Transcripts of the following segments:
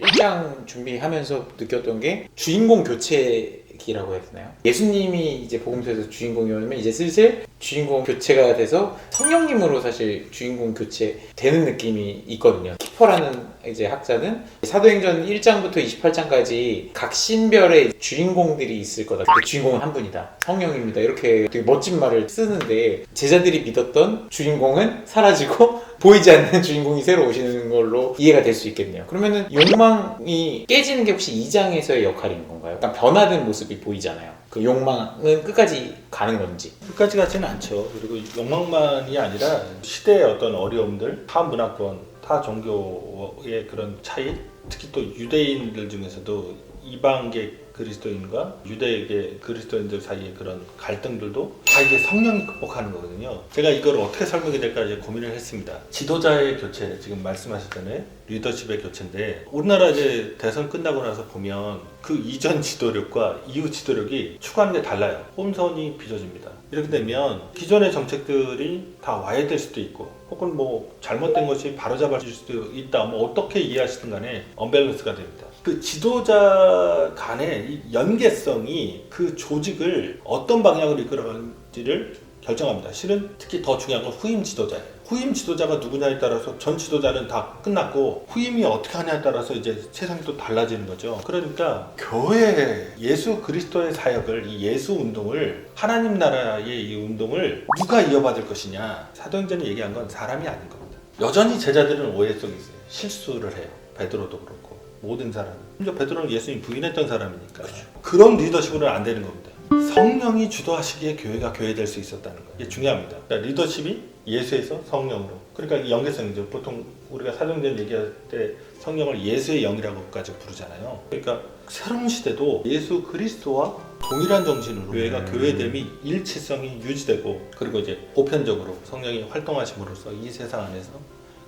1장 준비하면서 느꼈던 게 주인공 교체기라고 해야 되나요? 예수님이 이제 복음서에서 주인공이 오면 이제 슬슬 주인공 교체가 돼서 성령님으로 사실 주인공 교체 되는 느낌이 있거든요. 키퍼라는 이제 학자는 사도행전 1장부터 28장까지 각 신별의 주인공들이 있을 거다. 그 주인공은 한 분이다. 성령입니다. 이렇게 되게 멋진 말을 쓰는데 제자들이 믿었던 주인공은 사라지고 보이지 않는 주인공이 새로 오시는 걸로 이해가 될 수 있겠네요. 그러면은 욕망이 깨지는 게 혹시 2장에서의 역할인 건가요? 약간 변화된 모습이 보이잖아요. 그 욕망은 끝까지 가는 건지. 끝까지 가지는 않죠. 그리고 욕망만이 아니라 시대의 어떤 어려움들, 타 문화권, 타 종교의 그런 차이, 특히 또 유대인들 중에서도 이방계 그리스도인과 유대계 그리스도인들 사이의 그런 갈등들도 다 이게 성령이 극복하는 거거든요. 제가 이걸 어떻게 설명이 될까 이제 고민을 했습니다. 지도자의 교체, 지금 말씀하셨잖아요. 리더십의 교체인데 우리나라 이제 대선 끝나고 나서 보면 그 이전 지도력과 이후 지도력이 추구하는 게 달라요. 홈선이 빚어집니다. 이렇게 되면 기존의 정책들이 다 와야 될 수도 있고 혹은 뭐 잘못된 것이 바로잡아질 수도 있다. 뭐 어떻게 이해하시든 간에 언밸런스가 됩니다. 그 지도자 간의 이 연계성이 그 조직을 어떤 방향으로 이끌어가는지를 결정합니다. 실은 특히 더 중요한 건 후임 지도자예요. 후임 지도자가 누구냐에 따라서 전 지도자는 다 끝났고 후임이 어떻게 하냐에 따라서 이제 세상이 또 달라지는 거죠. 그러니까 교회 예수 그리스도의 사역을 이 예수 운동을 하나님 나라의 이 운동을 누가 이어받을 것이냐. 사도행전이 얘기한 건 사람이 아닌 겁니다. 여전히 제자들은 오해 속에 있어요. 실수를 해요. 베드로도 그렇고 모든 사람. 심지어 베드로는 예수님 부인했던 사람이니까. 그렇죠. 그런 리더십으로는 안 되는 겁니다. 성령이 주도하시기에 교회가 교회될 수 있었다는 거예요. 이게 중요합니다. 그러니까 리더십이 예수에서 성령으로. 그러니까 연계성이죠. 보통 우리가 사도행전 얘기할 때 성령을 예수의 영이라고까지 부르잖아요. 그러니까 새로운 시대도 예수 그리스도와 동일한 정신으로 교회가 교회됨이 일치성이 유지되고 그리고 이제 보편적으로 성령이 활동하심으로써 이 세상 안에서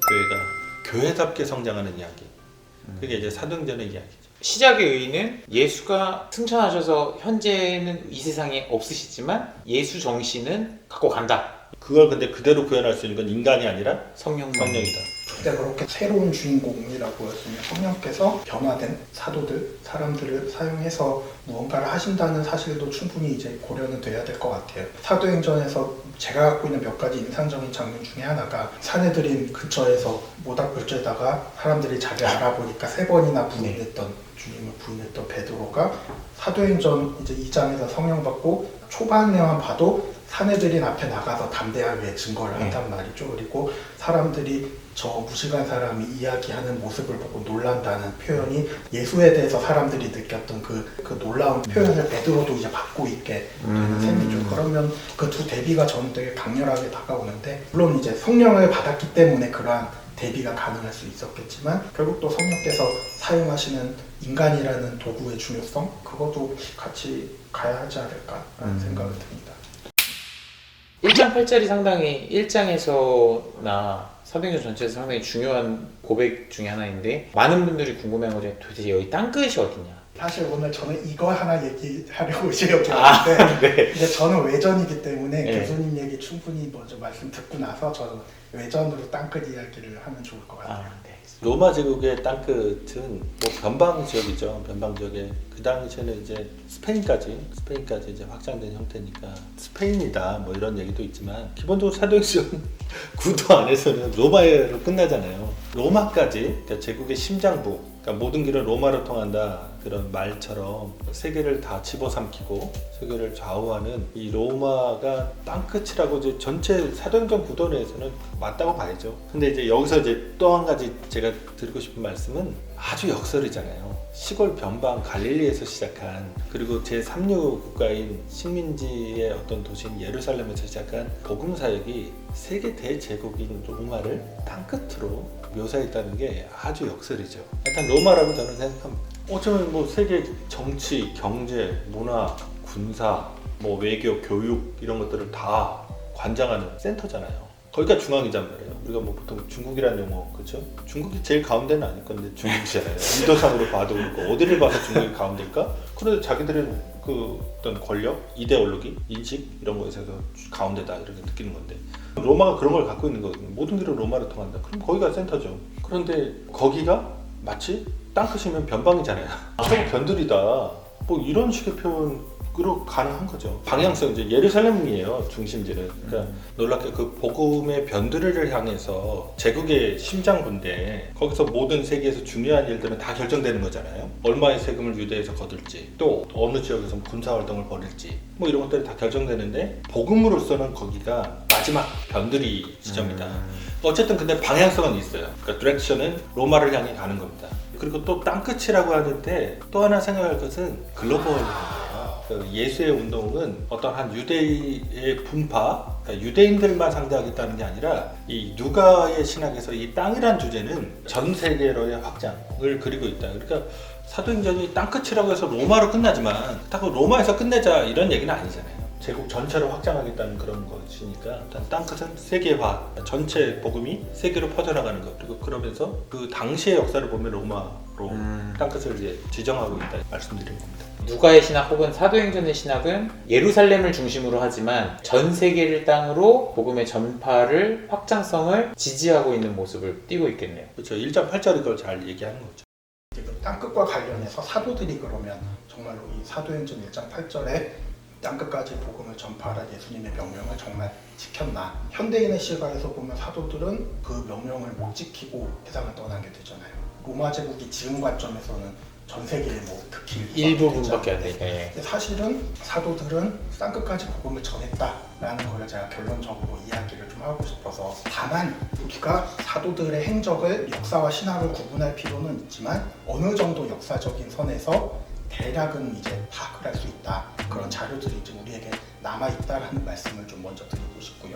교회가 교회답게 성장하는 이야기. 그게 이제 사도행전의 이야기죠. 시작의 의의는 예수가 승천하셔서 현재는 이 세상에 없으시지만 예수 정신은 갖고 간다. 그걸 근데 그대로 구현할 수 있는 건 인간이 아니라 성령이다. 그때 그렇게 새로운 주인공이라고 했으면 성령께서 변화된 사도들, 사람들을 사용해서 무언가를 하신다는 사실도 충분히 이제 고려는 돼야 될 것 같아요. 사도행전에서 제가 갖고 있는 몇 가지 인상적인 장면 중에 하나가 사내들인 근처에서 모닥불에다가 사람들이 자기 알아보니까 3번이나 부인했던 주님을 부인했던 베드로가 사도행전 이제 2장에서 성령 받고 초반에만 봐도 사내들인 앞에 나가서 담대하게 증거를 한단 말이죠. 그리고 사람들이 저 무식한 사람이 이야기하는 모습을 보고 놀란다는 표현이 예수에 대해서 사람들이 느꼈던 그 놀라운 표현을 베드로도 이제 받고 있게 되는 셈이죠. 그러면 그 두 대비가 저는 되게 강렬하게 다가오는데 물론 이제 성령을 받았기 때문에 그러한 대비가 가능할 수 있었겠지만 결국 또 성령께서 사용하시는 인간이라는 도구의 중요성 그것도 같이 가야 하지 않을까라는 생각을 듭니다. 1장 8절이 상당히 1장에서나 사도행전 전체에서 상당히 중요한 고백 중에 하나인데 많은 분들이 궁금해하는 거죠. 도대체 여기 땅끝이 어디냐? 사실 오늘 저는 이거 하나 얘기하려고 이제 여기 왔는데 네. 이제 저는 외전이기 때문에 네. 교수님 얘기 충분히 먼저 말씀 듣고 나서 저는 외전으로 땅끝 이야기를 하면 좋을 것 같아요. 네. 로마 제국의 땅끝은 뭐 변방 지역이죠. 변방 지역에 그 당시에는 이제 스페인까지 이제 확장된 형태니까 스페인이다 뭐 이런 얘기도 있지만 기본적으로 사도행전 구도 안에서는 로마로 끝나잖아요. 로마까지 그러니까 제국의 심장부, 그러니까 모든 길은 로마로 통한다 그런 말처럼 세계를 다 집어삼키고 세계를 좌우하는 이 로마가 땅끝이라고 이제 전체 사도행전 구도 내에서는 맞다고 봐야죠. 근데 이제 여기서 이제 또 한 가지 제가 드리고 싶은 말씀은 아주 역설이잖아요. 시골 변방 갈릴리에서 시작한 그리고 제3류 국가인 식민지의 어떤 도시인 예루살렘에서 시작한 복음 사역이 세계 대제국인 로마를 땅끝으로 묘사했다는 게 아주 역설이죠. 일단 로마라고 저는 생각합니다. 어쩌면 뭐 세계 정치, 경제, 문화, 군사, 뭐 외교, 교육 이런 것들을 다 관장하는 센터잖아요. 거기가 중앙이란 말이에요. 우리가 뭐 보통 중국이라는 용어, 그렇죠? 중국이 제일 가운데는 아닐 건데 중국이잖아요. 인도상으로 봐도 그렇고 어디를 봐서 중국이 가운데일까? 그런데 자기들은 그 어떤 권력, 이데올로기, 인식 이런 거에서 가운데다 이렇게 느끼는 건데 로마가 그런 걸 갖고 있는 거거든요. 모든 길은 로마로 통한다. 그럼 거기가 센터죠. 그런데 거기가 마치 땅끝이면 변방이잖아요. 저거 변들이다. 뭐 이런 식의 표현으로 가능한 거죠. 방향성 이제 예루살렘이에요 중심지는. 그러니까 놀랍게 그 복음의 변두리를 향해서 제국의 심장부인데 거기서 모든 세계에서 중요한 일들은 다 결정되는 거잖아요. 얼마의 세금을 유대에서 거둘지, 또 어느 지역에서 군사 활동을 벌일지, 뭐 이런 것들이 다 결정되는데 복음으로서는 거기가 마지막 변두리 지점이다. 어쨌든 근데 방향성은 있어요. 그러니까 디렉션은 로마를 향해 가는 겁니다. 그리고 또 땅끝이라고 하는데 또 하나 생각할 것은 글로벌이에요. 그 예수의 운동은 어떤 한 유대의 분파, 그러니까 유대인들만 상대하겠다는 게 아니라 이 누가의 신학에서 이 땅이란 주제는 전 세계로의 확장을 그리고 있다. 그러니까 사도행전이 땅끝이라고 해서 로마로 끝나지만 딱 로마에서 끝내자 이런 얘기는 아니잖아요. 제국 전체를 확장하겠다는 그런 것이니까 일단 땅끝은 세계화, 전체 복음이 세계로 퍼져나가는 것. 그리고 그러면서 그 당시의 역사를 보면 로마로 땅끝을 이제 지정하고 있다 말씀드린 겁니다. 누가의 신학 혹은 사도행전의 신학은 예루살렘을 중심으로 하지만 전 세계를 땅으로 복음의 전파를 확장성을 지지하고 있는 모습을 띠고 있겠네요. 그렇죠. 1장 8절이 그걸 잘 얘기하는 거죠. 지금 땅끝과 관련해서 사도들이 그러면 정말로 이 사도행전 1장 8절에 땅끝까지 복음을 전파하라 예수님의 명령을 정말 지켰나? 현대인의 시각에서 보면 사도들은 그 명령을 못 지키고 세상을 떠나게 되잖아요. 로마 제국이 지금 관점에서는 전 세계에 뭐 특히 일부분밖에 안 되니까. 사실은 사도들은 땅끝까지 복음을 전했다라는 걸 제가 결론적으로 이야기를 좀 하고 싶어서, 다만 우리가 사도들의 행적을 역사와 신학을 구분할 필요는 있지만 어느 정도 역사적인 선에서 대략은 이제 파악을 할 수 있다. 그런 자료들이 이제 우리에게 남아있다라는 말씀을 좀 먼저 드리고 싶고요.